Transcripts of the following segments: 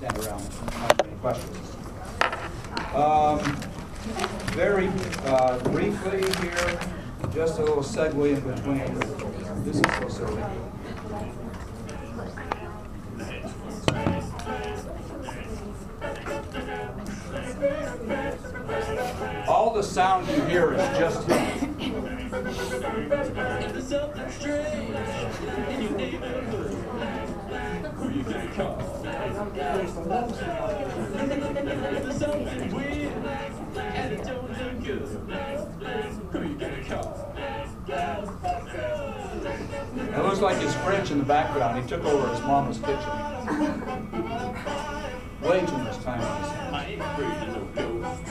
stand around if you have any questions. Very briefly here, just a little segue in between. This is so silly. All the sound you hear is just him. There's something strange in your neighborhood. Who you gonna call? There's something weird and it don't look good. Who you gonna call? It looks like it's French in the background. He took over his mama's kitchen. Way too much time on his hands. I ain't afraid of no ghosts.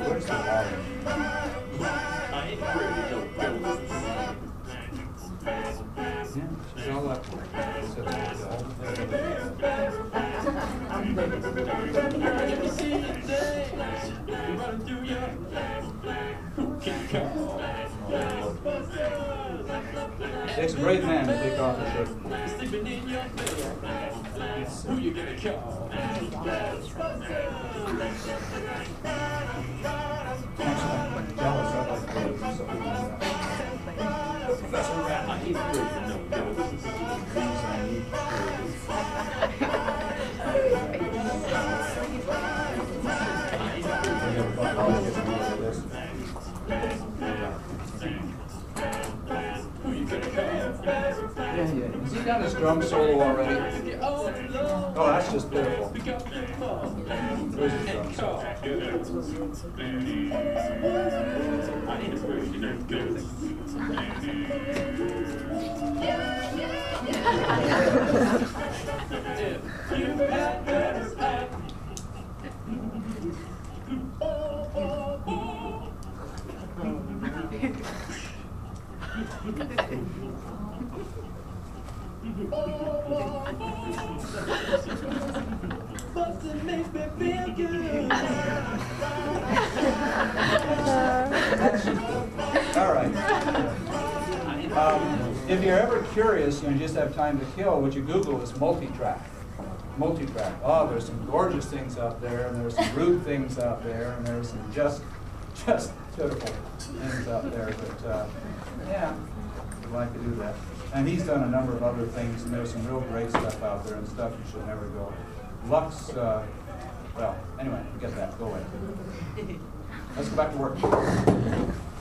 Where's the volume? I ain't afraid of no ghosts. Yeah, she's all up. If you see things running through your head, who can call? Takes a brave man to take off his shirt. Sleeping in your bed, who you gonna call? Jealous, I'd like to do something like that. Professor Rat, I ain't afraid of no ghosts. Who you gonna call? Yeah. Has he done his drum solo already? Oh, that's just pitiful. Where's his drum solo? I ain't afraid of no ghosts. If you had better act. But it makes me feel good. All right. If you're ever curious and you just have time to kill, what you Google is multi-track. Multi-track. Oh, there's some gorgeous things out there, and there's some rude things out there, and there's some just pitiful things out there. But yeah, I'd like to do that. And he's done a number of other things, and there's some real great stuff out there and stuff you should never go. Lux, well, anyway, forget that. Go away. Let's go back to work.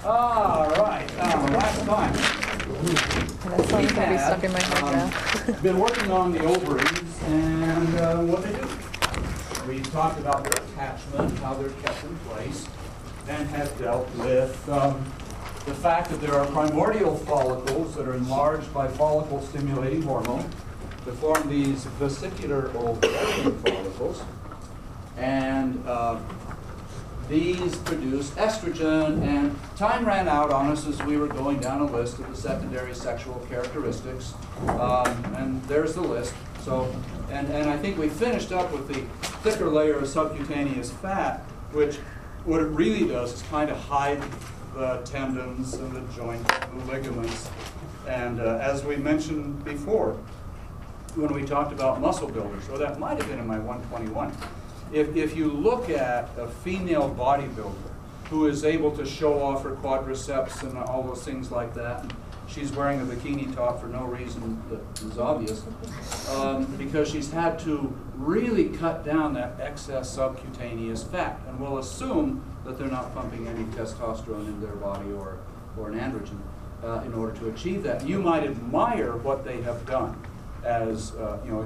All right. Last time. That song's gonna be stuck in my head now. Been working on the ovaries and what they do. We talked about their attachment, how they're kept in place, and have dealt with the fact that there are primordial follicles that are enlarged by follicle-stimulating hormone to form these vesicular ovarian follicles, and these produce estrogen, and time ran out on us as we were going down a list of the secondary sexual characteristics, and there's the list. So, and I think we finished up with the thicker layer of subcutaneous fat, which what it really does is kind of hide the tendons and the joints, the ligaments, and as we mentioned before, when we talked about muscle builders, or that might have been in my 121. If you look at a female bodybuilder who is able to show off her quadriceps and all those things like that, and she's wearing a bikini top for no reason that is obvious, because she's had to really cut down that excess subcutaneous fat, and we'll assume that they're not pumping any testosterone in their body or an androgen in order to achieve that. You might admire what they have done as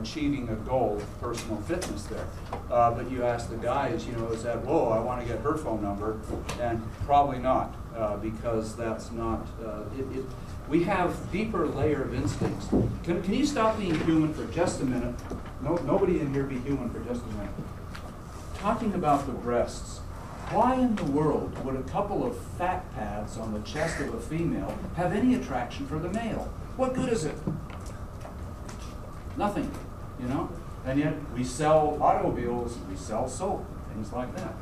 achieving a goal of personal fitness there. But you ask the guys, is that, whoa, I want to get her phone number, and probably not, because that's not, we have deeper layer of instincts. Can you stop being human for just a minute? No, nobody in here be human for just a minute. Talking about the breasts, why in the world would a couple of fat pads on the chest of a female have any attraction for the male? What good is it? Nothing, And yet we sell automobiles, we sell soap, things like that.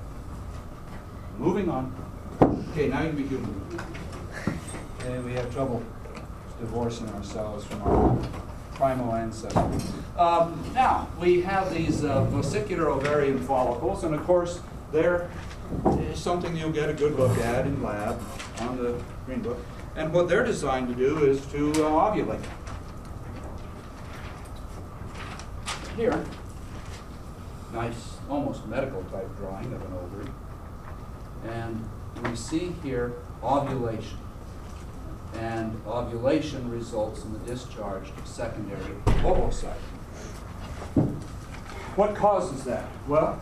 Moving on. Okay, now you can be human. And we have trouble divorcing ourselves from our primal ancestor. Now, we have these vesicular ovarian follicles, and of course, they're something you'll get a good look at in lab on the Green Book. And what they're designed to do is to ovulate. Here, nice, almost medical type drawing of an ovary. And we see here ovulation. And ovulation results in the discharge of secondary oocyte. What causes that? Well,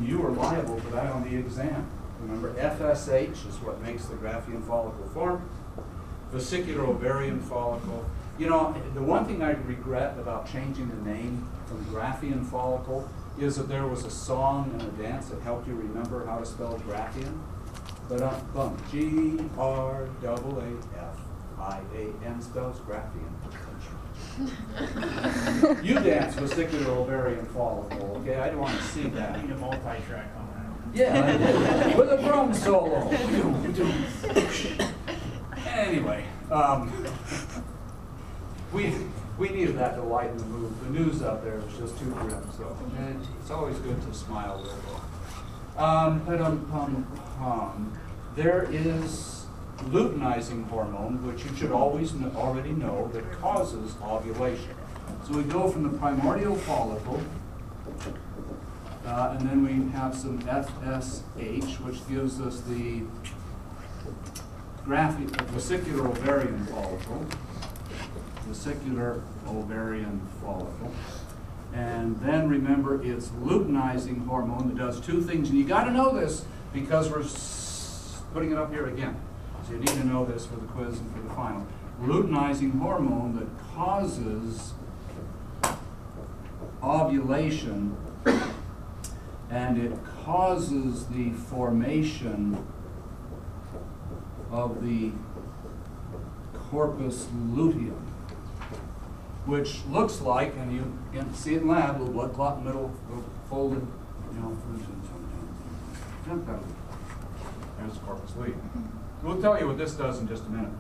you are liable for that on the exam. Remember, FSH is what makes the Graafian follicle form. Vesicular ovarian follicle. You know, the one thing I regret about changing the name from Graafian follicle is that there was a song and a dance that helped you remember how to spell Graafian. But G-R-A-A-F-I-A-N spells Graafian. You dance vesicular ovarian follicle, okay? I don't want to see that. I need a multi-track on that. Yeah, I did. With a drum solo. Anyway, we needed that to lighten the mood. The news out there was just too grim, so it's always good to smile a little. There is luteinizing hormone, which you should always already know, that causes ovulation. So we go from the primordial follicle, and then we have some FSH, which gives us the vesicular ovarian follicle. Vesicular ovarian follicle. And then remember, it's luteinizing hormone that does two things. And you got to know this because we're putting it up here again. So you need to know this for the quiz and for the final. Luteinizing hormone that causes ovulation, and it causes the formation of the corpus luteum, which looks like, and you can see it in lab, a little blood clot in the middle, little folded, you know, there's the corpus luteum. We'll tell you what this does in just a minute.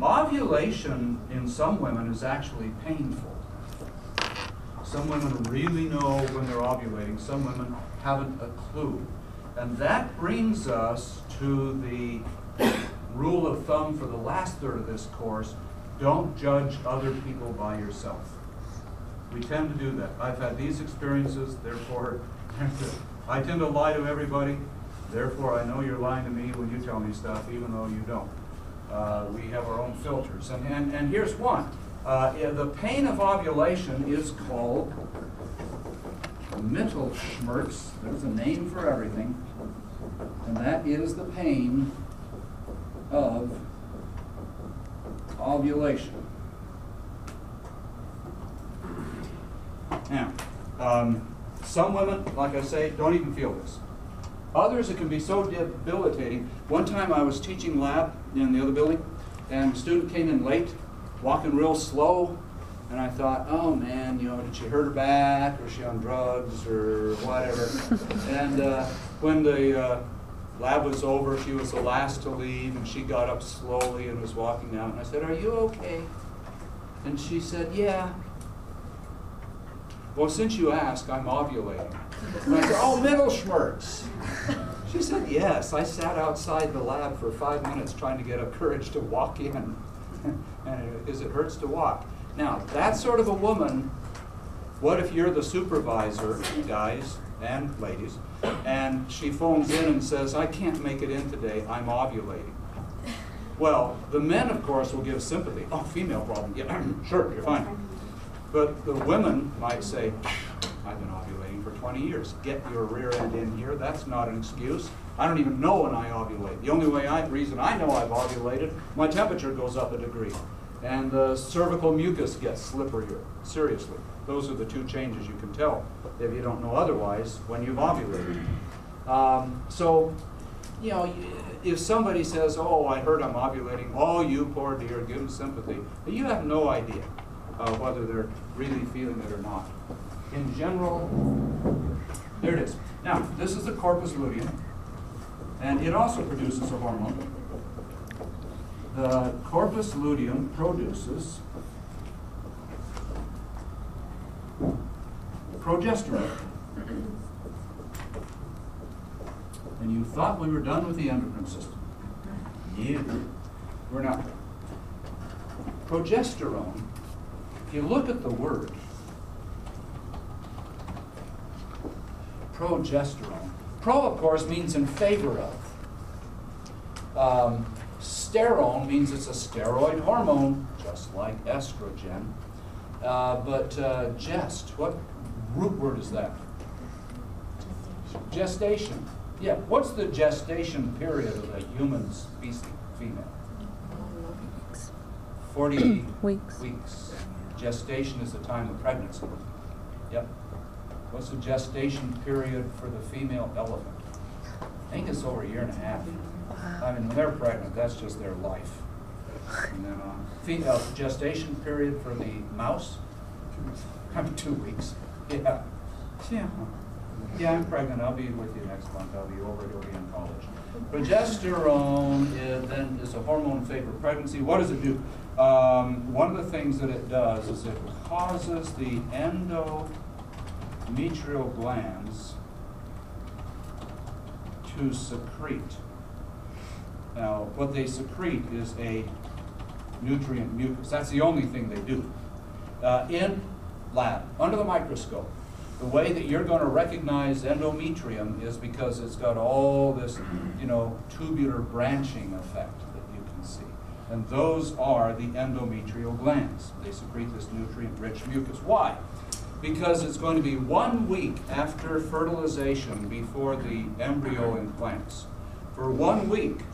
Ovulation in some women is actually painful. Some women really know when they're ovulating. Some women haven't a clue. And that brings us to the rule of thumb for the last third of this course. Don't judge other people by yourself. We tend to do that. I've had these experiences, therefore, I tend to lie to everybody. Therefore, I know you're lying to me when you tell me stuff, even though you don't. We have our own filters. And here's one. The pain of ovulation is called Mittelschmerz. There's a name for everything. And that is the pain of ovulation. Now, some women, like I say, don't even feel this. Others, it can be so debilitating. One time I was teaching lab in the other building, and a student came in late, walking real slow, and I thought, oh man, you know, did she hurt her back, or is she on drugs, or whatever? And when the lab was over, she was the last to leave, and she got up slowly and was walking out, and I said, are you okay? And she said, yeah. Well, since you ask, I'm ovulating. And I said, oh, Mittelschmerz. She said, yes. I sat outside the lab for 5 minutes trying to get up courage to walk in. And it hurts to walk. Now, that sort of a woman, what if you're the supervisor, guys and ladies, and she phones in and says, I can't make it in today, I'm ovulating. Well, the men, of course, will give sympathy. Oh, female problem. Yeah, sure, you're fine. But the women might say, I've been ovulating for 20 years. Get your rear end in here. That's not an excuse. I don't even know when I ovulate. The only reason I know I've ovulated, my temperature goes up a degree. And the cervical mucus gets slipperier. Seriously. Those are the two changes you can tell if you don't know otherwise when you've ovulated. So, you know, if somebody says, oh, I heard I'm ovulating, oh, you poor dear, give them sympathy. But you have no idea whether they're really feeling it or not. In general, there it is. Now, this is the corpus luteum, and it also produces a hormone. The corpus luteum produces progesterone. And you thought we were done with the endocrine system. Yeah, we're not. Progesterone, if you look at the word, progesterone. Pro, of course, means in favor of. Sterone means it's a steroid hormone, just like estrogen. But gest, what root word is that? Gestation. Yeah, what's the gestation period of a human species, female? 40 weeks. Gestation is the time of pregnancy. Yep. What's the gestation period for the female elephant? I think it's over a year and a half. I mean, when they're pregnant, that's just their life. And then female gestation period for the mouse? 2 weeks. Yeah. Yeah, I'm pregnant. I'll be with you next month. I'll be over. You'll be in college. Progesterone then is a hormone in favor of pregnancy. What does it do? One of the things that it does is it causes the endometrial glands to secrete. Now, what they secrete is a nutrient mucus. That's the only thing they do. In lab, under the microscope, the way that you're going to recognize endometrium is because it's got all this, tubular branching effect that you can see. And those are the endometrial glands. They secrete this nutrient-rich mucus. Why? Because it's going to be 1 week after fertilization before the embryo implants. For 1 week,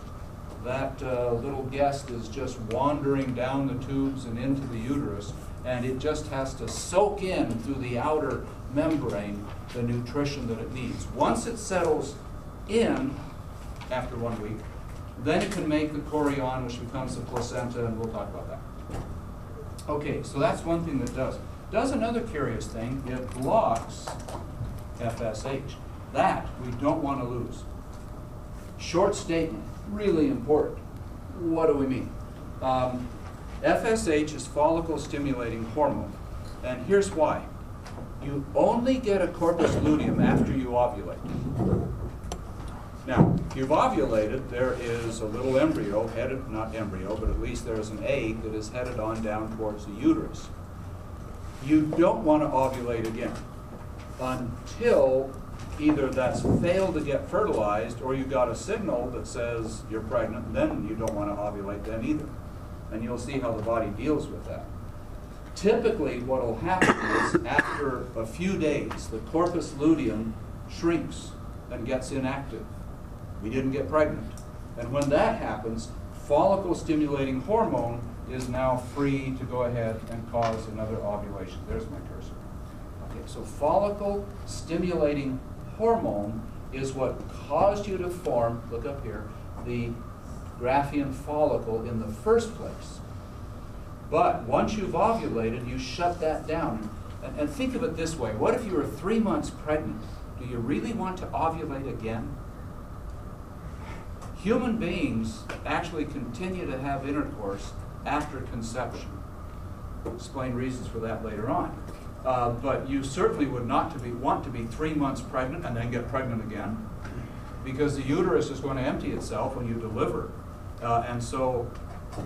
that little guest is just wandering down the tubes and into the uterus, and it just has to soak in through the outer membrane the nutrition that it needs. Once it settles in after 1 week, then it can make the chorion, which becomes the placenta, and we'll talk about that. Okay, so that's one thing that does. Does another curious thing. It blocks FSH. That we don't want to lose. Short statement, really important. What do we mean? FSH is follicle stimulating hormone, and here's why. You only get a corpus luteum after you ovulate. Now, if you've ovulated, there is a little embryo headed, not embryo, but at least there is an egg that is headed on down towards the uterus. You don't want to ovulate again until either that's failed to get fertilized or you got a signal that says you're pregnant, then you don't want to ovulate then either. And you'll see how the body deals with that. Typically, what will happen is after a few days, the corpus luteum shrinks and gets inactive. We didn't get pregnant. And when that happens, follicle stimulating hormone is now free to go ahead and cause another ovulation. There's my cursor. Okay, so follicle stimulating hormone is what caused you to form, look up here, the Graafian follicle in the first place. But once you've ovulated, you shut that down. And think of it this way. What if you were 3 months pregnant? Do you really want to ovulate again? Human beings actually continue to have intercourse after conception. I'll explain reasons for that later on. But you certainly would not want to be 3 months pregnant and then get pregnant again, because the uterus is going to empty itself when you deliver. And so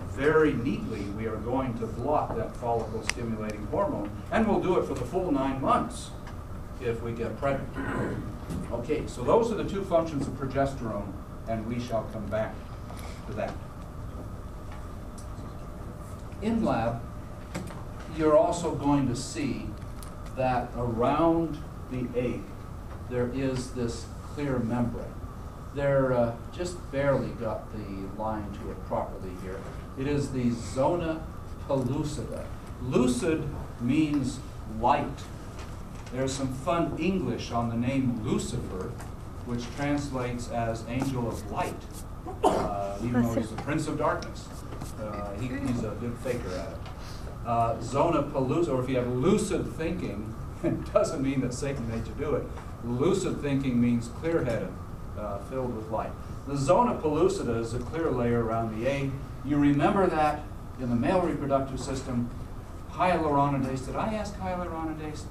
very neatly we are going to block that follicle stimulating hormone, and we'll do it for the full 9 months if we get pregnant. Okay, so those are the two functions of progesterone, and we shall come back to that. In lab, you're also going to see that around the egg there is this clear membrane. They're just barely got the line to it properly here. It is the zona pellucida. Lucid means light. There's some fun English on the name Lucifer, which translates as angel of light, even though he's the prince of darkness. He's a good faker at it. Zona pellucida, or if you have lucid thinking, it doesn't mean that Satan made you do it. Lucid thinking means clear-headed, filled with light. The zona pellucida is a clear layer around the egg. You remember that in the male reproductive system, hyaluronidase. Did I ask hyaluronidase?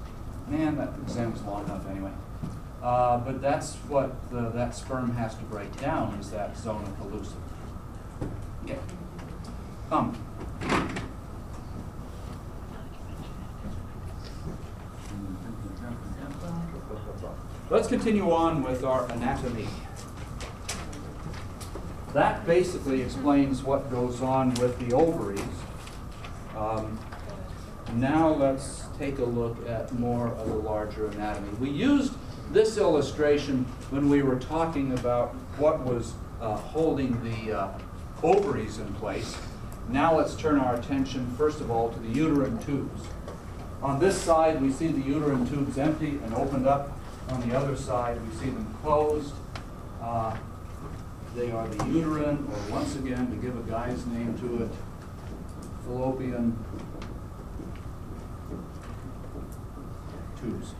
Man, that exam's long enough anyway. But that's what that sperm has to break down, is that zona pellucid. Okay. Let's continue on with our anatomy. That basically explains what goes on with the ovaries. Now let's take a look at more of the larger anatomy. We used this illustration when we were talking about what was holding the ovaries in place. Now let's turn our attention first of all to the uterine tubes. On this side we see the uterine tubes empty and opened up. On the other side we see them closed. They are the uterine, or once again, to give a guy's name to it, fallopian tubes.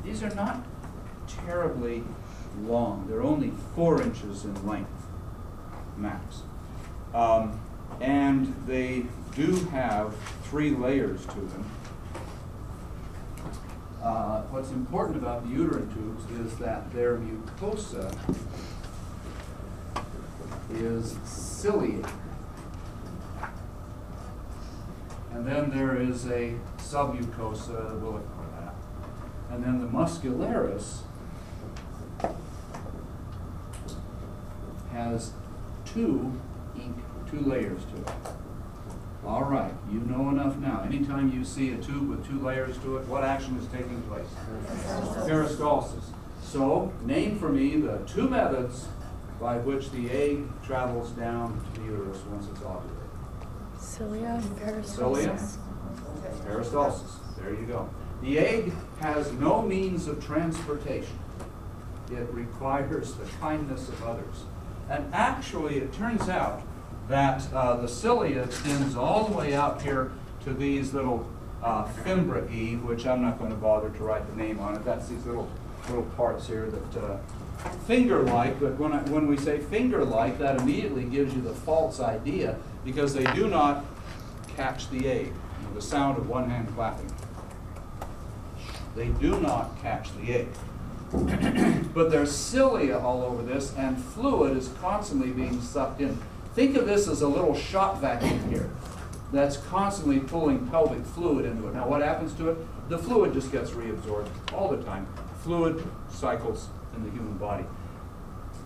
These are not terribly long. They're only 4 inches in length, max. And they do have 3 layers to them. What's important about the uterine tubes is that their mucosa is ciliate. And then there is a submucosa, we'll ignore that. And then the muscularis has 2 layers to it. All right, you know enough now. Anytime you see a tube with 2 layers to it, what action is taking place? Peristalsis. So, name for me the 2 methods by which the egg travels down to the uterus once it's ovulated. Cilia and peristalsis. Cilia, peristalsis. There you go. The egg has no means of transportation. It requires the kindness of others. And actually, it turns out that the cilia extends all the way out here to these little fimbriae, which I'm not going to bother to write the name on it. That's these little parts here that finger-like, but when we say finger-like, that immediately gives you the false idea, because they do not catch the egg. You know, the sound of one hand clapping. They do not catch the egg. But there's cilia all over this, and fluid is constantly being sucked in. Think of this as a little shop vacuum here that's constantly pulling pelvic fluid into it. Now what happens to it? The fluid just gets reabsorbed all the time. Fluid cycles in the human body.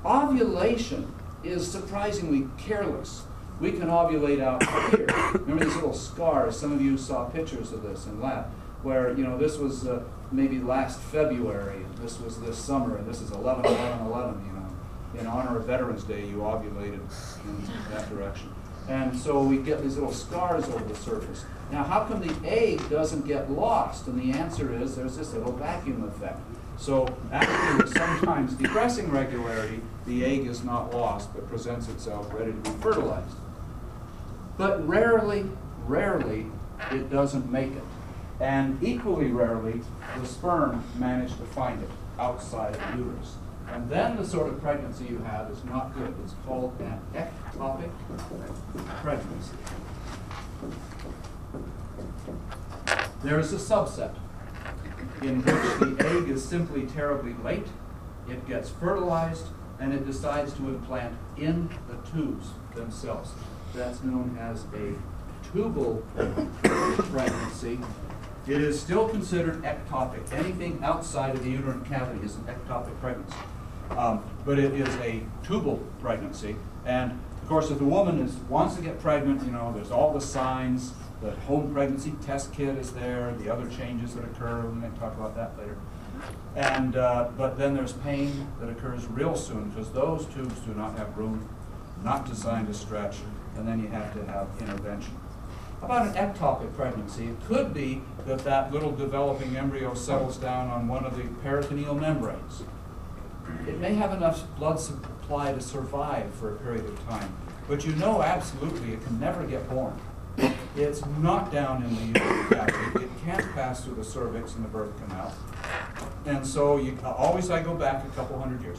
Ovulation is surprisingly careless. We can ovulate out here. Remember these little scars? Some of you saw pictures of this in lab, where, you know, this was maybe last February, and this was this summer, and this is 11/11/11, you know. In honor of Veterans Day, you ovulated in that direction. And so we get these little scars over the surface. Now, how come the egg doesn't get lost? And the answer is there's this little vacuum effect. So actually, with sometimes depressing regularity, the egg is not lost, but presents itself ready to be fertilized. But rarely, it doesn't make it. And equally rarely, the sperm manage to find it outside of the uterus. And then the sort of pregnancy you have is not good. It's called an ectopic pregnancy. There is a subset in which the egg is simply terribly late, it gets fertilized, and it decides to implant in the tubes themselves. That's known as a tubal pregnancy. It is still considered ectopic. Anything outside of the uterine cavity is an ectopic pregnancy. But it is a tubal pregnancy. And of course, if the woman wants to get pregnant, you know, there's all the signs. The home pregnancy test kit is there, the other changes that occur. We may talk about that later. And but then there's pain that occurs real soon, because those tubes do not have room, not designed to stretch, and then you have to have intervention. How about an ectopic pregnancy? It could be that that little developing embryo settles down on one of the peritoneal membranes. It may have enough blood supply to survive for a period of time, but you know absolutely it can never get born. It's not down in the uterine cavity. It can't pass through the cervix and the birth canal. And so I go back a couple hundred years.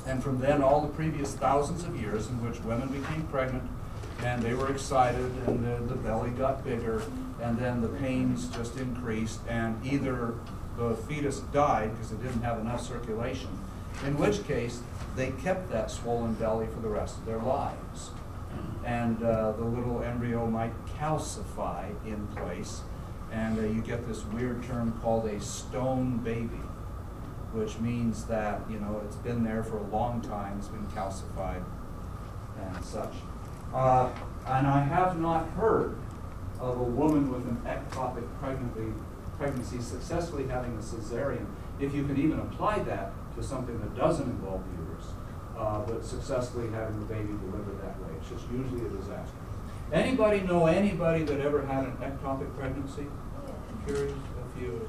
And from then, all the previous thousands of years in which women became pregnant, and they were excited, and the belly got bigger, and then the pains just increased, and either the fetus died because it didn't have enough circulation, in which case they kept that swollen belly for the rest of their lives. And the little embryo might calcify in place, and you get this weird term called a stone baby, which means that, you know, it's been there for a long time, it's been calcified and such. And I have not heard of a woman with an ectopic pregnancy successfully having a cesarean, if you can even apply that to something that doesn't involve the uterus, but successfully having the baby delivered that way. It's just usually a disaster. Anybody know anybody that ever had an ectopic pregnancy? I'm curious if you...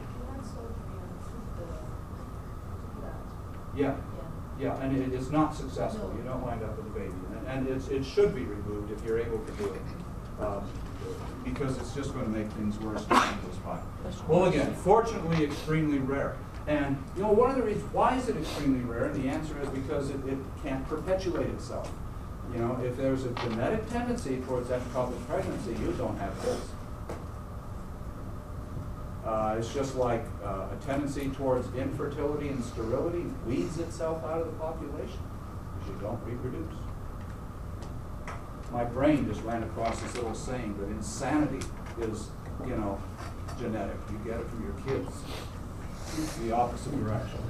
Yeah. Yeah, and it's not successful. You don't wind up with a baby. And it should be removed if you're able to do it. Because it's just going to make things worse than it was fine. Well, again, fortunately, extremely rare. And, you know, one of the reasons, why is it extremely rare? And the answer is because it can't perpetuate itself. You know, if there's a genetic tendency towards ectopic pregnancy, you don't have this. It's just like a tendency towards infertility and sterility weeds itself out of the population because you don't reproduce. My brain just ran across this little saying that insanity is, you know, genetic. You get it from your kids. It's the opposite direction.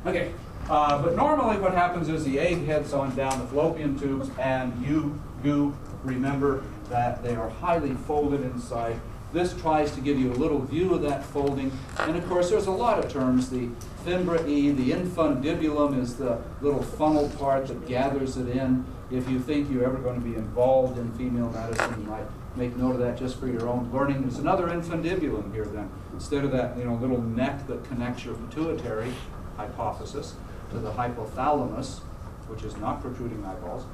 Okay, but normally what happens is the egg heads on down the fallopian tubes, and you do remember that they are highly folded inside. This tries to give you a little view of that folding. And of course, there's a lot of terms. The fimbriae, the infundibulum is the little funnel part that gathers it in. If you think you're ever going to be involved in female medicine, you might make note of that just for your own learning. There's another infundibulum here then. Instead of that, you know, little neck that connects your pituitary hypophysis to the hypothalamus, which is not protruding eyeballs.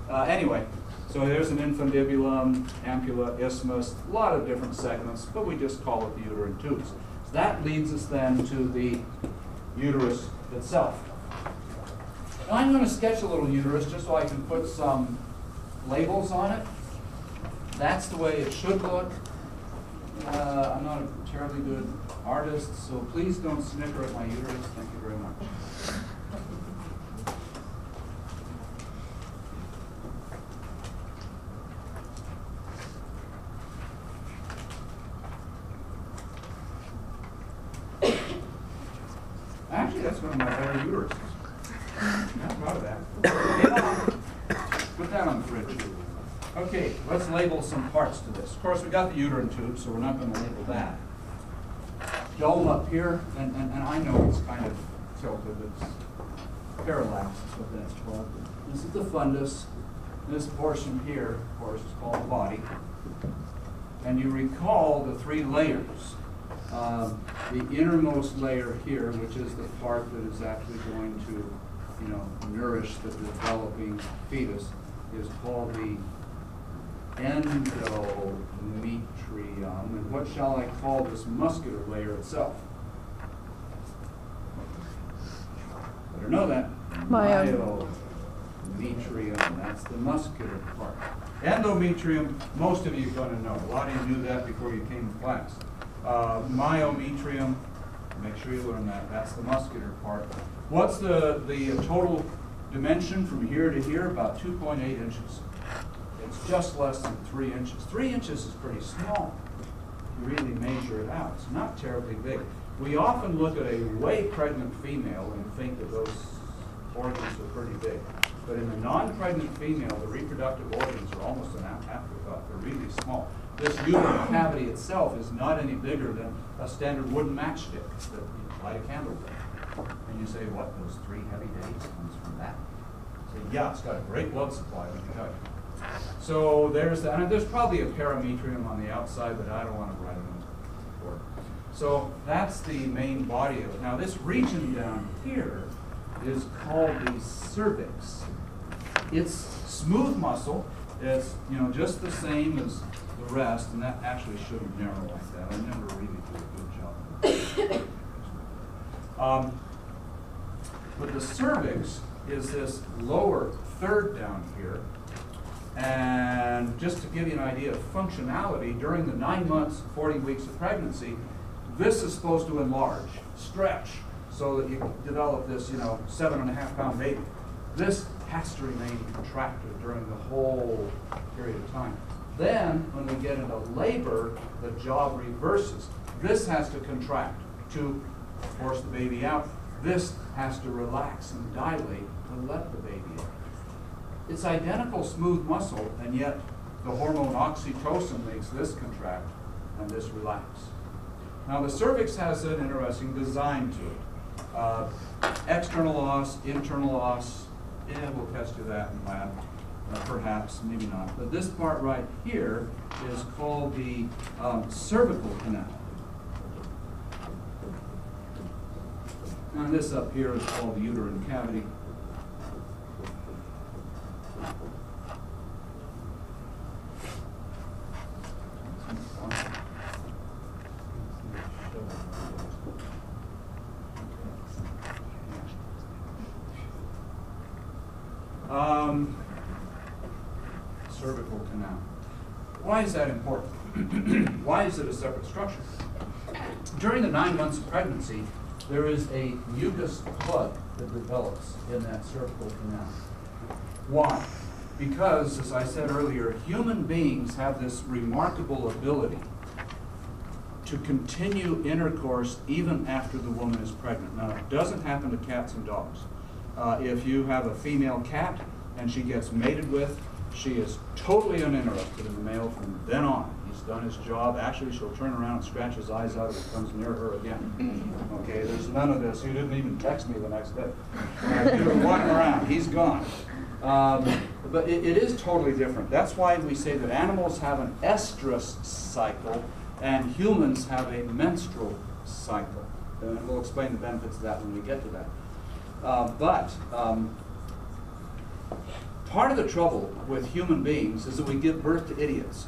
Anyway, so there's an infundibulum, ampulla, isthmus, a lot of different segments, but we just call it the uterine tubes. So that leads us then to the uterus itself. Now I'm going to sketch a little uterus just so I can put some labels on it. That's the way it should look. I'm not a terribly good artist, so please don't snicker at my uterus. Thank you very much. Actually, that's one of my better uteruses. I'm proud of that. Put that on the fridge. Okay, let's label some parts to this. Of course, we got the uterine tube, so we're not going to label that. Dome up here, and I know it's kind of tilted. It's parallax is what that's called. This is the fundus. This portion here, of course, is called the body. And you recall the three layers. The innermost layer here, which is the part that is actually going to, you know, nourish the developing fetus, is called the endometrium. And what shall I call this muscular layer itself? Better know that. Myometrium. That's the muscular part. Endometrium, most of you are going to know. A lot of you knew that before you came to class. Myometrium, make sure you learn that. That's the muscular part. What's the total dimension from here to here? About 2.8 inches. It's just less than 3 inches. 3 inches is pretty small. If you really measure it out, it's not terribly big. We often look at a way pregnant female and think that those organs are pretty big. But in the non-pregnant female, the reproductive organs are almost an afterthought. They're really small. This uterine cavity itself is not any bigger than a standard wooden matchstick that you light a candle with. And you say, what, those 3 heavy days comes from that? Say, yeah, it's got a great blood supply, let me tell you. So there's that. And there's probably a parametrium on the outside, but I don't want to write it on the board. So that's the main body of it. Now this region down here is called the cervix. It's smooth muscle. It's, you know, just the same as the rest, and that actually shouldn't narrow like that. I never really do a good job. But the cervix is this lower third down here, And just to give you an idea of functionality, during the 9 months, 40 weeks of pregnancy, this is supposed to enlarge, stretch, so that you develop this, 7.5-pound baby. This has to remain contracted during the whole period of time. Then, when we get into labor, the job reverses. This has to contract to force the baby out. This has to relax and dilate to let the baby out. It's identical smooth muscle, and yet the hormone oxytocin makes this contract and this relax. Now the cervix has an interesting design to it. External os, internal os, yeah, we'll test you that in lab, perhaps, maybe not. But this part right here is called the cervical canal. And this up here is called the uterine cavity. Cervical canal. Why is that important? Why is it a separate structure? During the 9 months of pregnancy, there is a mucus plug that develops in that cervical canal. Why? Because, as I said earlier, human beings have this remarkable ability to continue intercourse even after the woman is pregnant. Now, it doesn't happen to cats and dogs. If you have a female cat and she gets mated with, she is totally uninterested in the male from then on. He's done his job. Actually, she'll turn around and scratch his eyes out if he comes near her again. Okay, there's none of this. He didn't even text me the next day. You're walking around. He's gone. But it is totally different. That's why we say that animals have an estrous cycle and humans have a menstrual cycle. And we'll explain the benefits of that when we get to that. Part of the trouble with human beings is that we give birth to idiots.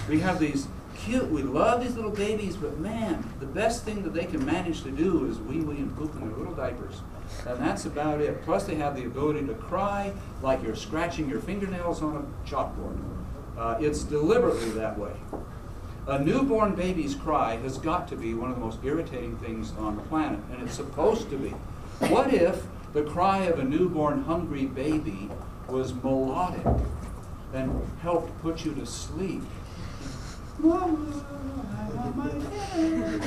We have these cute, we love these little babies, but man, the best thing that they can manage to do is wee-wee and poop in their little diapers. And that's about it. Plus they have the ability to cry like you're scratching your fingernails on a chalkboard. It's deliberately that way. A newborn baby's cry has got to be one of the most irritating things on the planet, and it's supposed to be. What if the cry of a newborn hungry baby was melodic and helped put you to sleep? Mama, I want my dinner.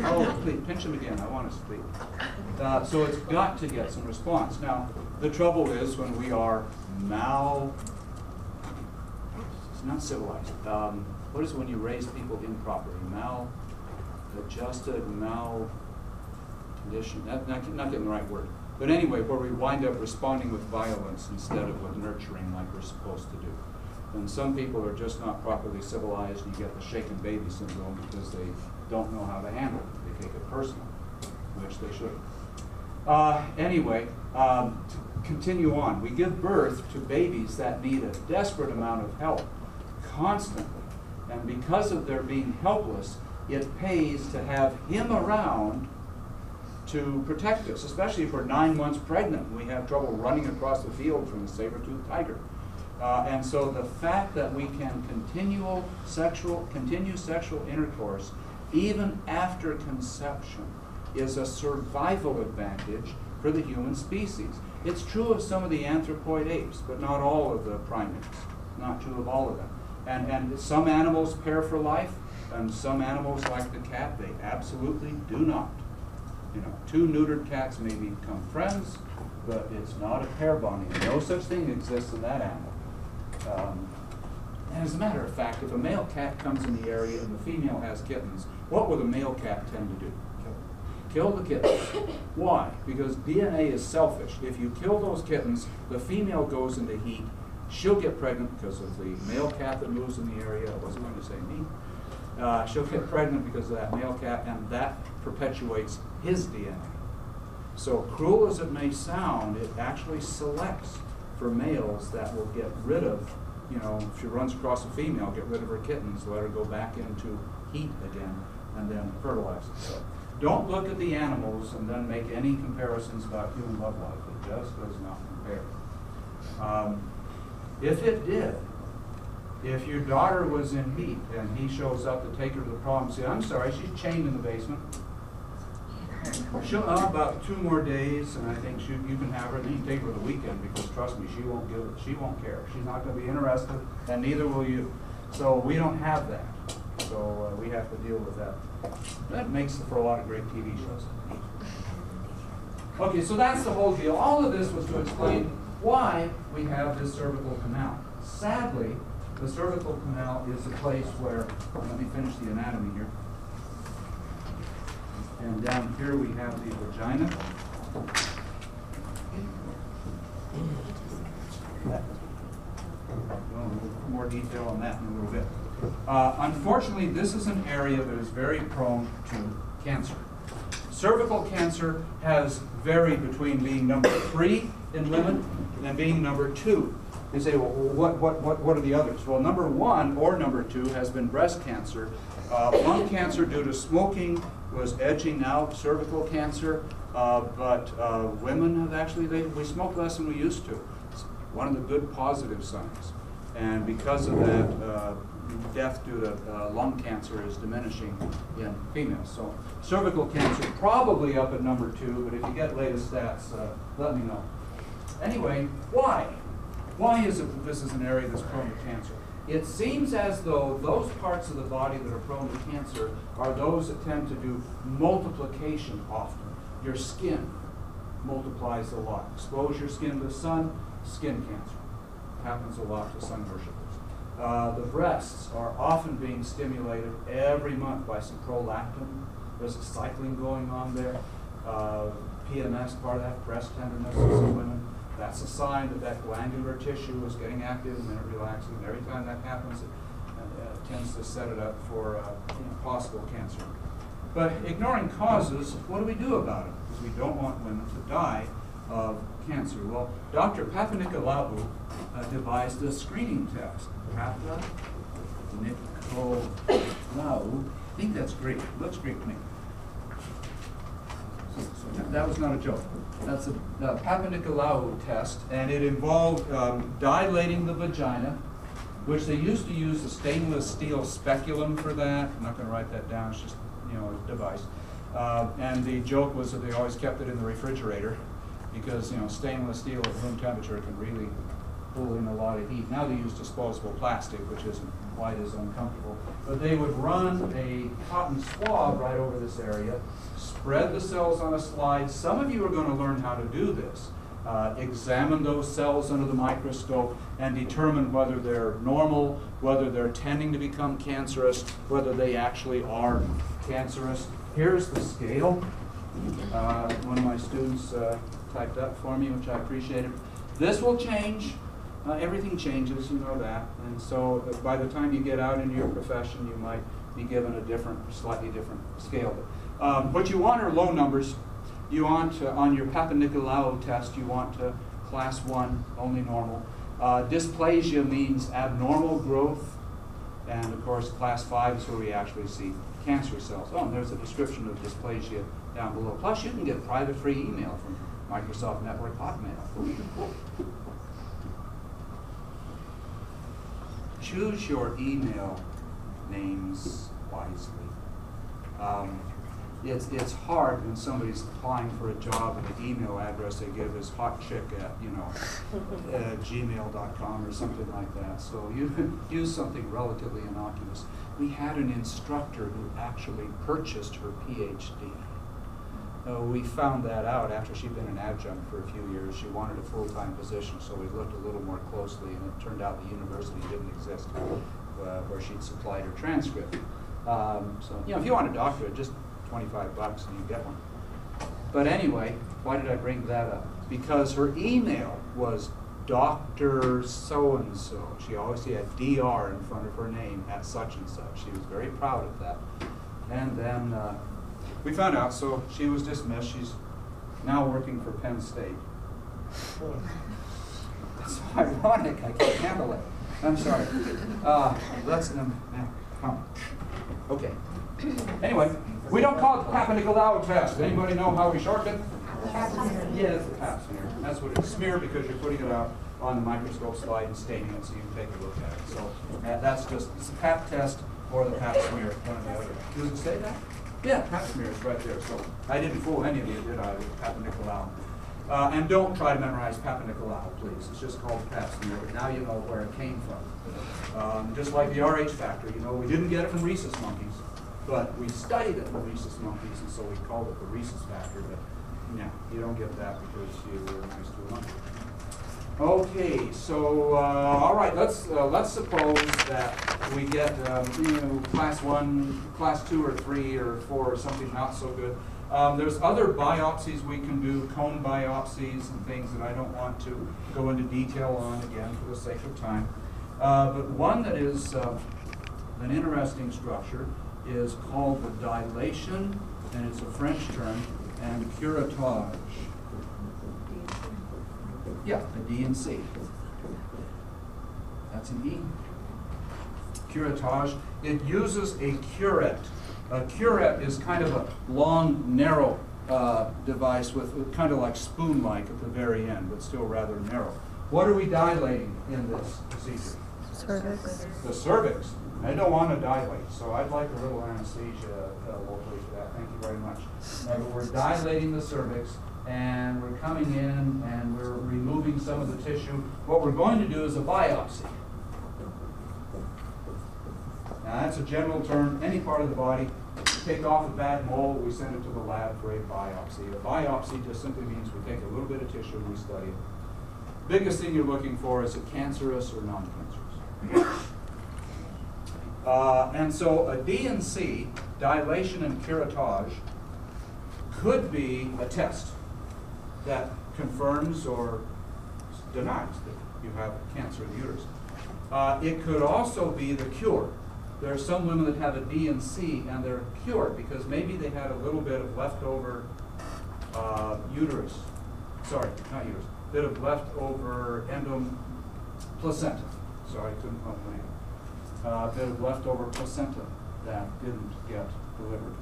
Oh, please, pinch him again. I want to sleep. So it's got to get some response. Now, the trouble is when we are it's not civilized. What is it when you raise people improperly? Maladjusted, malconditioned. Not getting the right word. But anyway, where we wind up responding with violence instead of with nurturing like we're supposed to do. And some people are just not properly civilized, and you get the shaken baby syndrome because they don't know how to handle it. They take it personal, which they shouldn't. Anyway, to continue on, we give birth to babies that need a desperate amount of help constantly. And because of their being helpless, it pays to have him around to protect us, especially if we're 9 months pregnant and we have trouble running across the field from a saber-toothed tiger. And so the fact that we can continue sexual intercourse even after conception is a survival advantage for the human species. It's true of some of the anthropoid apes, but not all of the primates. Not true of all of them. And some animals pair for life, and some animals, like the cat, they absolutely do not. Two neutered cats may become friends, but it's not a pair bonding. No such thing exists in that animal. And as a matter of fact, if a male cat comes in the area and the female has kittens, what will the male cat tend to do? Kill the kittens. Why? Because DNA is selfish. If you kill those kittens, the female goes into heat. She'll get pregnant because of the male cat that moves in the area. I wasn't going to say me. She'll get pregnant because of that male cat, and that perpetuates his DNA. So cruel as it may sound, it actually selects for males that will get rid of, if she runs across a female, get rid of her kittens, let her go back into heat again, and then fertilize it. So don't look at the animals and then make any comparisons about human love life. It just does not compare. If it did, If your daughter was in heat and he shows up to take her to the prom and say, I'm sorry, she's chained in the basement. She'll, about 2 more days, and I think you can have her, and you can take her for the weekend, because trust me, she won't care. She's not going to be interested, and neither will you. So we don't have that. So we have to deal with that. That makes for a lot of great TV shows. Okay, so that's the whole deal. All of this was to explain why we have this cervical canal. Sadly, the cervical canal is a place where, let me finish the anatomy here. And down here we have the vagina. Go into a little more detail on that in a little bit. Unfortunately, this is an area that is very prone to cancer. Cervical cancer has varied between being number 3 in limit and being number 2. You say, well, what are the others? Well, number 1 or number 2 has been breast cancer. Lung cancer due to smoking was edging out cervical cancer, but women have actually, we smoke less than we used to. It's one of the good positive signs. And because of that, death due to lung cancer is diminishing in females. So cervical cancer probably up at number 2, but if you get latest stats, let me know. Anyway, why? Why is it that this is an area that's prone to cancer? It seems as though those parts of the body that are prone to cancer are those that tend to do multiplication often. Your skin multiplies a lot. Expose your skin to the sun, skin cancer. Happens a lot to sun worshippers. The breasts are often being stimulated every month by some prolactin. There's a cycling going on there. PMS, part of that, breast tenderness in some women. That's a sign that that glandular tissue is getting active and then it relaxing. And every time that happens, it tends to set it up for possible cancer. But ignoring causes, what do we do about it? Because we don't want women to die of cancer. Well, Dr. Papanicolaou devised a screening test. Papanicolaou. I think that's Greek. Looks Greek to me. So that was not a joke. That's a Papanicolaou test, and it involved dilating the vagina, which they used to use a stainless steel speculum for that. I'm not going to write that down. It's just a device. And the joke was that they always kept it in the refrigerator because stainless steel at room temperature can really pull in a lot of heat. Now they use disposable plastic, which isn't quite as uncomfortable. But they would run a cotton swab right over this area, spread the cells on a slide. Some of you are going to learn how to do this. Examine those cells under the microscope and determine whether they're normal, whether they're tending to become cancerous, whether they actually are cancerous. Here's the scale. One of my students typed up for me, which I appreciated. This will change. Everything changes, you know that. And so by the time you get out into your profession, you might be given a slightly different scale. What you want are low numbers. You want, on your Papanicolaou test, you want class 1, only normal. Dysplasia means abnormal growth. And of course, class 5 is where we actually see cancer cells. Oh, and there's a description of dysplasia down below. Plus, you can get private free email from Microsoft Network Hotmail. Choose your email names wisely. It's hard when somebody's applying for a job and the email address they give is hotchick at gmail.com or something like that. So you use something relatively innocuous. We had an instructor who actually purchased her PhD. We found that out after she'd been an adjunct for a few years. She wanted a full-time position, so we looked a little more closely, and it turned out the university didn't exist where she'd supplied her transcript. So if you want a doctorate, just $25 and you get one. But anyway, why did I bring that up? Because her email was Dr. So-and-so. She always had DR in front of her name at such and such. She was very proud of that. And then we found out, so she was dismissed. She's now working for Penn State. That's so ironic. I can't handle it. I'm sorry. Let's come. Okay. Anyway, we don't call it the Papanicolaou test. Anybody know how we shorten it? Pap smear. Yeah, it's a pap smear. That's what it's smear because you're putting it out on the microscope slide and staining it so you can take a look at it. So that's just, it's the Pap test or the Pap smear, one or the other. Does it say that? Yeah, Pap smear is right there. So I didn't fool any of you, did I, with Papa Nicolau? And don't try to memorize Papa Nicolau, please. It's just called Pap smear, but now you know where it came from. Just like the RH factor, you know, we didn't get it from rhesus monkeys, but we studied it from rhesus monkeys, and so we called it the rhesus factor. But no, you don't get that because you were nice to a monkey. Okay, so all right, let's suppose that we get class 1, class 2, or 3, or 4, or something not so good. There's other biopsies we can do, cone biopsies and things that I don't want to go into detail on again for the sake of time. But one that is an interesting structure is called the dilation, and it's a French term, and curettage. Yeah, a D and C. That's an E. Curettage. It uses a curette. A curette is kind of a long, narrow device with kind of like spoon-like at the very end, but still rather narrow. What are we dilating in this procedure? Cervix. The cervix. I don't want to dilate, so I'd like a little anesthesia locally for that. Thank you very much. We're dilating the cervix, and we're coming in and we're removing some of the tissue. What we're going to do is a biopsy. Now that's a general term. Any part of the body, take off a bad mole, we send it to the lab for a biopsy. A biopsy just simply means we take a little bit of tissue and we study it. Biggest thing you're looking for is it cancerous or non-cancerous. And so a D&C, dilation and curettage, could be a test that confirms or denies that you have cancer in the uterus. It could also be the cure. There are some women that have a D&C and they're cured because maybe they had a little bit of leftover uterus. Sorry, not uterus. Bit of leftover placenta. Sorry, I couldn't pump my name. Bit of leftover placenta that didn't get delivered.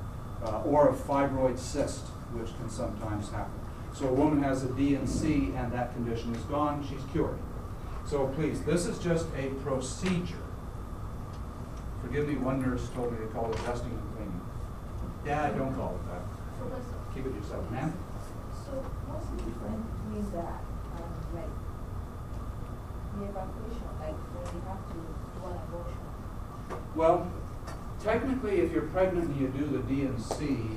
Or a fibroid cyst, which can sometimes happen. So a woman has a D&C and that condition is gone, she's cured. So please, this is just a procedure. Forgive me, one nurse told me they call it dusting and cleaning. Yeah, don't call it that. Keep it yourself, ma'am. So what's the difference between that and like the evacuation, like when you have to do an abortion? Well, technically, if you're pregnant and you do the D&C,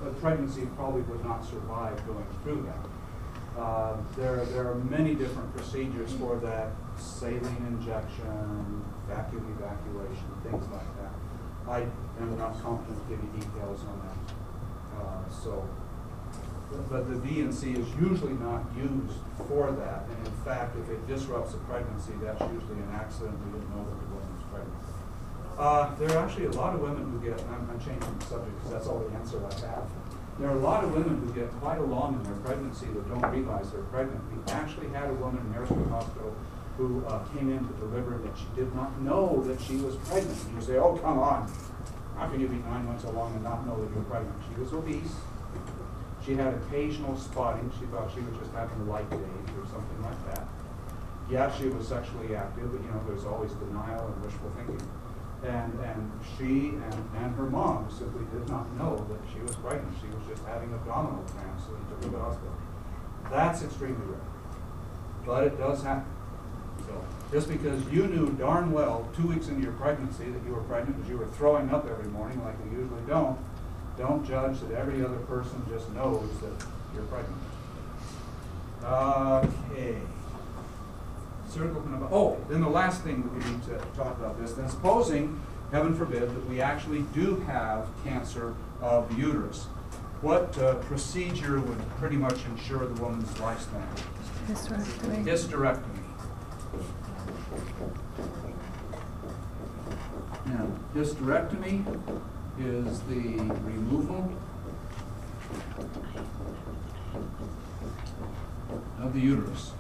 a pregnancy probably would not survive going through that. There are many different procedures for that, saline injection, vacuum evacuation, things like that. I am not competent to give you details on that. But the D&C is usually not used for that, and in fact, if it disrupts a pregnancy, that's usually an accident. We didn't know that the woman was pregnant. There are actually a lot of women who get, I'm changing the subject because that's all the answer I have. There are a lot of women who get quite along in their pregnancy that don't realize they're pregnant. We actually had a woman in Harrisburg Hospital who came in to deliver that she did not know that she was pregnant. And you say, oh, come on. How can you be 9 months along and not know that you're pregnant? She was obese. She had occasional spotting. She thought she was just having a light days or something like that. Yeah, she was sexually active, but there's always denial and wishful thinking. And she and her mom simply did not know that she was pregnant. She was just having abdominal cramps, so he took her to the hospital. That's extremely rare, but it does happen. So just because you knew darn well 2 weeks into your pregnancy that you were pregnant because you were throwing up every morning like we usually don't judge that every other person just knows that you're pregnant. Okay. Then the last thing that we need to talk about this, then supposing, heaven forbid, that we actually do have cancer of the uterus, what procedure would pretty much ensure the woman's lifespan? Hysterectomy. Hysterectomy. Now, hysterectomy is the removal of the uterus.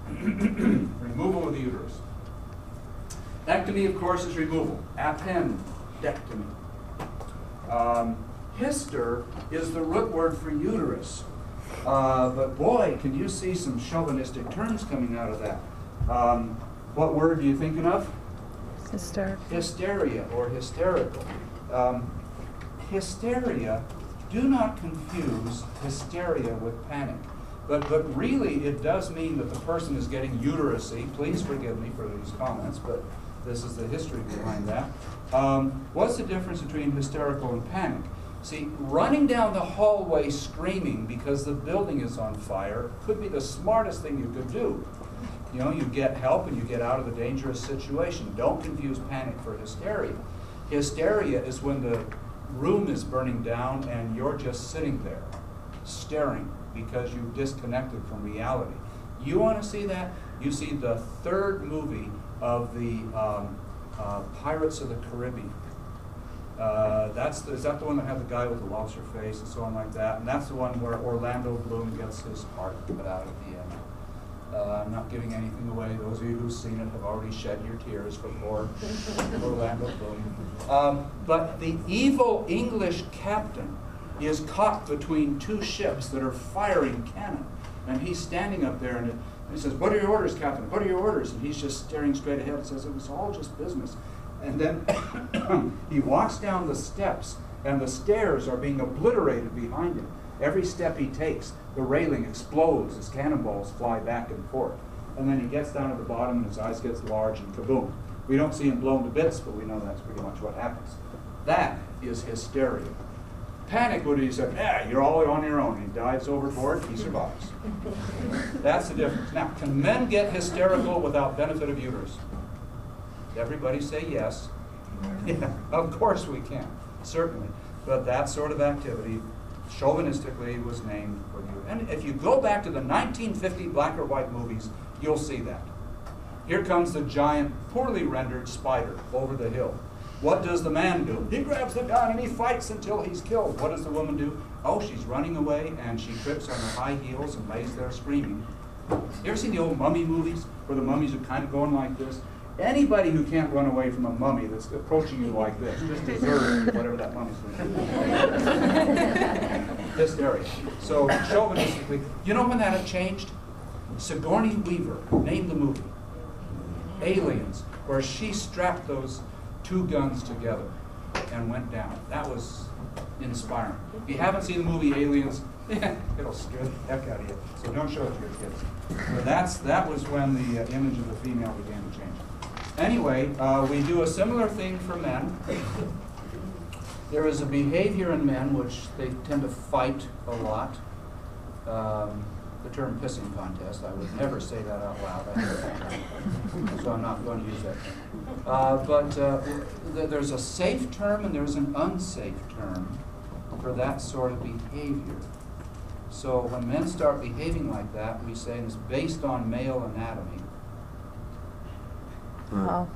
Removal of the uterus. Ectomy, of course, is removal. Appendectomy. Hyster is the root word for uterus. But boy, can you see some chauvinistic terms coming out of that. What word are you thinking of? Hysterical. Hysteria or hysterical. Hysteria, do not confuse hysteria with panic. But really, it does mean that the person is getting uteracy. Please forgive me for these comments, but this is the history behind that. What's the difference between hysterical and panic? See, running down the hallway screaming because the building is on fire could be the smartest thing you could do. You know, you get help and you get out of the dangerous situation. Don't confuse panic for hysteria. Hysteria is when the room is burning down and you're just sitting there, staring because you've disconnected from reality. You want to see that? You see the third movie of the Pirates of the Caribbean. Is that the one that had the guy with the lobster face and so on like that? And that's the one where Orlando Bloom gets his heart cut out at the end. I'm not giving anything away. Those of you who've seen it have already shed your tears for poor Orlando Bloom. But the evil English captain is caught between two ships that are firing cannon. And he's standing up there and he says, "What are your orders, Captain? What are your orders?" And he's just staring straight ahead and says, "It was all just business." And then he walks down the steps and the stairs are being obliterated behind him. Every step he takes, the railing explodes as cannonballs fly back and forth. And then he gets down at the bottom and his eyes gets large and kaboom. We don't see him blown to bits, but we know that's pretty much what happens. That is hysteria. Panic would be said, "Yeah, you're all on your own." He dives overboard, he survives. That's the difference. Now, can men get hysterical without benefit of uterus? Everybody say yes. Yeah, of course we can, certainly. But that sort of activity, chauvinistically, was named for you. And if you go back to the 1950 black or white movies, you'll see that. Here comes the giant, poorly rendered spider over the hill. What does the man do? He grabs the gun and he fights until he's killed. What does the woman do? Oh, she's running away and she trips on her high heels and lays there screaming. You ever seen the old mummy movies where the mummies are kind of going like this? Anybody who can't run away from a mummy that's approaching you like this just deserves whatever that mummy's going to do. Hysteria. So chauvinistically, you know when that had changed? Sigourney Weaver named the movie Aliens, where she strapped those two guns together and went down. That was inspiring. If you haven't seen the movie Aliens, it'll scare the heck out of you. So don't show it to your kids. So that was when the image of the female began to change. Anyway, we do a similar thing for men. There is a behavior in men which they tend to fight a lot. The term pissing contest, I would never say that out loud. So I'm not going to use that term. But there's a safe term and there's an unsafe term for that sort of behavior. So when men start behaving like that, we say it's based on male anatomy. Wow.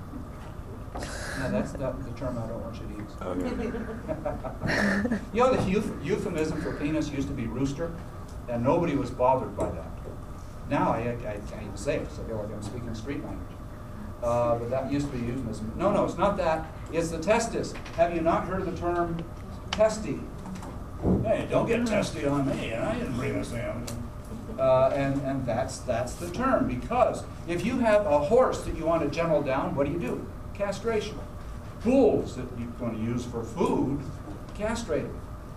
No, that's the term I don't want you to use. Okay. You know, the euphemism for penis used to be rooster, and nobody was bothered by that. Now I can't even say it because I feel like I'm speaking street language. But that used to be euphemism. No, it's not that. It's the testis. Have you not heard of the term testy? Hey, don't get testy on me. I didn't bring this in. And that's the term, because if you have a horse that you want to gentle down, what do? Castration. Bulls that you're going to use for food, castrate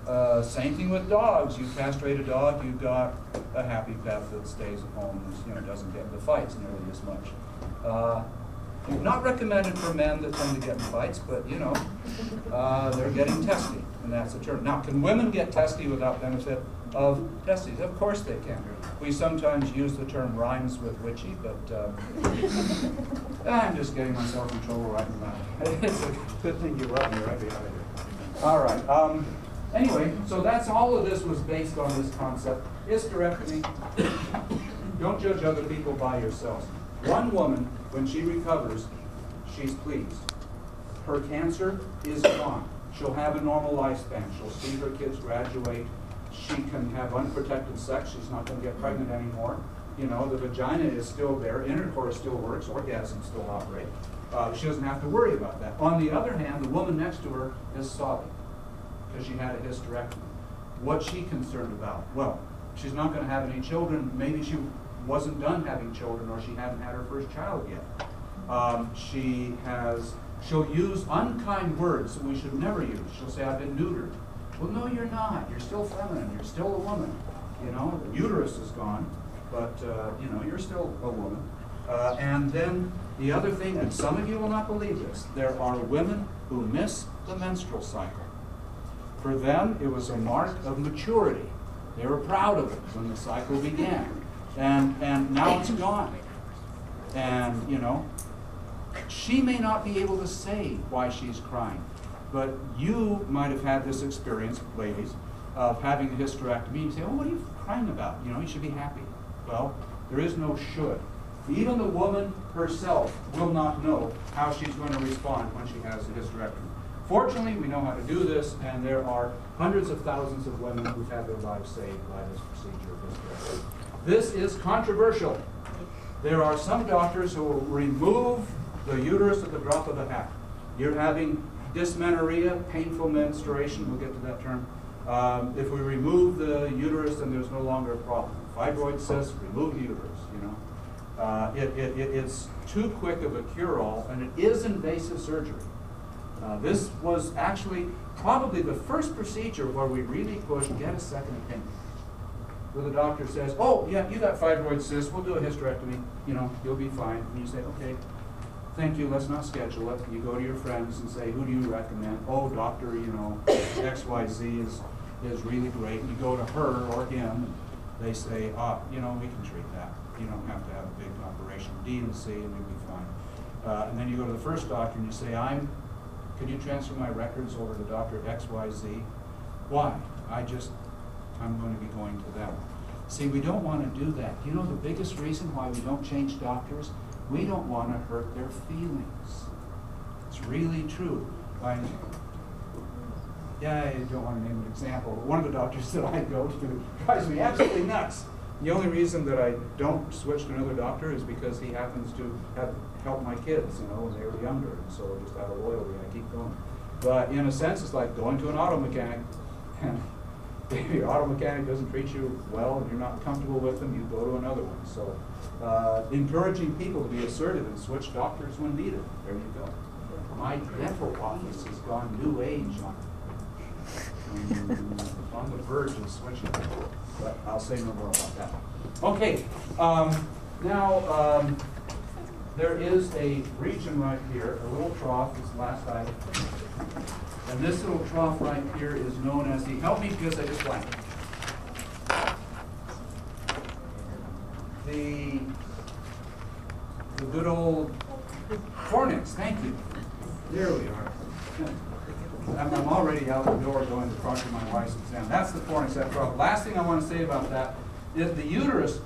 them. Same thing with dogs. You castrate a dog, you've got a happy pet that stays at home and doesn't get into fights nearly as much. Not recommended for men that tend to get in fights, but they're getting testy, and that's the term. Now, can women get testy without benefit of testes? Of course they can. We sometimes use the term rhymes with witchy, but I'm just getting myself in trouble right now. It's a good thing you love me right behind here. All right. Anyway, so that's all of this was based on this concept. Hysterectomy. Don't judge other people by yourselves. One woman, when she recovers, she's pleased. Her cancer is gone. She'll have a normal lifespan. She'll see her kids graduate. She can have unprotected sex. She's not going to get pregnant anymore. The vagina is still there. Intercourse still works. Orgasms still operate. She doesn't have to worry about that. On the other hand, the woman next to her is sobbing because she had a hysterectomy. What's she concerned about? Well, she's not going to have any children. Maybe she wasn't done having children, or she hadn't had her first child yet. She'll use unkind words that we should never use. She'll say, I've been neutered. Well, no, you're not. You're still feminine. You're still a woman. You know, the uterus is gone, but, you know, you're still a woman. And then the other thing, and some of you will not believe this, there are women who miss the menstrual cycle. For them, it was a mark of maturity. They were proud of it when the cycle began. And now it's gone. And, you know, she may not be able to say why she's crying, but you might have had this experience, ladies, of having a hysterectomy. You say, oh, what are you crying about? You know, you should be happy. Well, there is no should. Even the woman herself will not know how she's going to respond when she has a hysterectomy. Fortunately, we know how to do this, and there are hundreds of thousands of women who've had their lives saved by this procedure of hysterectomy. This is controversial. There are some doctors who will remove the uterus at the drop of a hat. You're having dysmenorrhea, painful menstruation, we'll get to that term. If we remove the uterus, then there's no longer a problem. Fibroid cysts, remove the uterus, you know. It's too quick of a cure-all, and it is invasive surgery. This was actually probably the first procedure where we really pushed get a second opinion. Where the doctor says, oh, yeah, you got fibroid cysts, we'll do a hysterectomy, you know, you'll be fine. And you say, okay, thank you, let's not schedule it. You go to your friends and say, who do you recommend? Oh, doctor, you know, XYZ is really great. And you go to her or him, and they say, you know, we can treat that. You don't have to have a big operation, D and C, and you'll be fine. And then you go to the first doctor and you say, can you transfer my records over to Dr. XYZ? Why? I'm going to be going to them. See, we don't want to do that. You know the biggest reason why we don't change doctors? We don't want to hurt their feelings. It's really true. I don't want to name an example, but one of the doctors that I go to drives me absolutely nuts. The only reason that I don't switch to another doctor is because he happens to have helped my kids, you know, when they were younger, and so just out of loyalty, I keep going. But in a sense, it's like going to an auto mechanic, and if your auto mechanic doesn't treat you well and you're not comfortable with them, you go to another one. So encouraging people to be assertive and switch doctors when needed. There you go. My dental office has gone new age on the verge of switching, but I'll say no more about that. Okay, now there is a region right here, a little trough, this last item. And this little trough right here is known as the, help me because I just blanked. The good old fornix, thank you. There we are. I'm already out the door going to proctor my wife's exam. That's the fornix, that trough. Last thing I want to say about that is the uterus,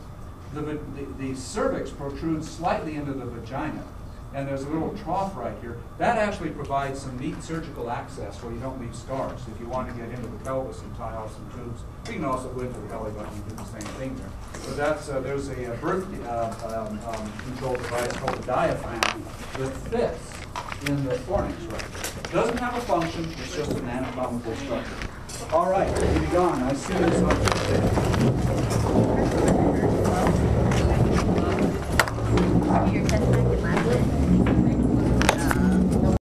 the cervix protrudes slightly into the vagina. And there's a little trough right here. That actually provides some neat surgical access where you don't leave scars. If you want to get into the pelvis and tie off some tubes, you can also go into the belly button and do the same thing there. But that's there's a birth control device called a diaphragm that fits in the fornix right there. It doesn't have a function, it's just an anatomical structure. All right, you be gone. I see this on Tuesday.